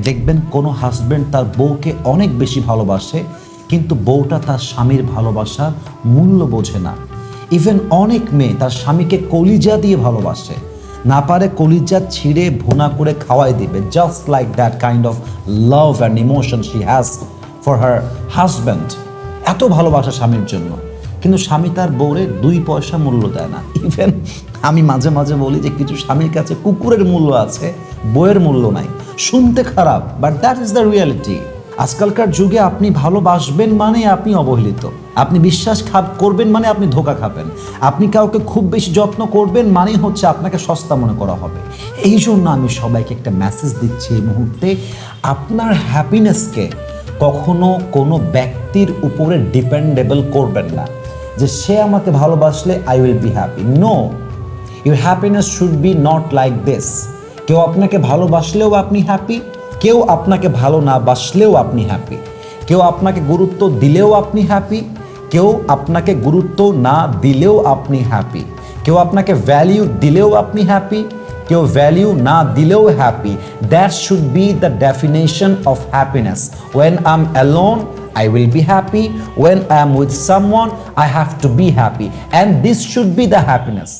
দেখবেন কোনো হাজব্যান্ড তার বউকে অনেক বেশি ভালোবাসে, কিন্তু বউটা তার স্বামীর ভালোবাসার মূল্য বোঝে না। ইভেন অনেক মেয়ে তার স্বামীকে কলিজা দিয়ে ভালোবাসে, না পারে কলিজা ছিঁড়ে ভুনা করে খাওয়াই দিবে, just like that kind of love and emotion she has for her husband. এত ভালোবাসা স্বামীর জন্য, কিন্তু স্বামী তার বউরে 2 পয়সা মূল্য দেয় না। ইভেন আমি মাঝে মাঝে বলি যে কিছু স্বামীর কাছে কুকুরের মূল্য আছে, বউয়ের মূল্য নাই। শুনতে খারাপ, but that is the reality. আজকালকার যুগে আপনি ভালোবাসবেন মানে আপনি অবহেলিত, আপনি বিশ্বাস করবেন মানে আপনি ধোঁকা খাবেন, আপনি কাউকে খুব বেশি যত্ন করবেন মানে হচ্ছে আপনাকে সস্তা মনে করা হবে। এই জন্য আমি সবাইকে একটা মেসেজ দিচ্ছি এই মুহূর্তে, আপনার হ্যাপিনেসকে কখনো কোনো ব্যক্তির উপরে ডিপেন্ডেবল করবেন না যে সে আমাকে ভালোবাসলে I will be happy. No, your happiness should be not like this. কেউ আপনাকে ভালোবাসলেও আপনি হ্যাপি, কেউ আপনাকে ভালো না বাসলেও আপনি হ্যাপি, কেউ আপনাকে গুরুত্ব দিলেও আপনি হ্যাপি, কেউ আপনাকে গুরুত্ব না দিলেও আপনি হ্যাপি, কেউ আপনাকে ভ্যালিউ দিলেও আপনি হ্যাপি, কেউ ভ্যালিউ না দিলেও happy. That should be the definition of happiness. When I am alone I will be happy. When I am with someone, I have to be happy. And this should be the happiness.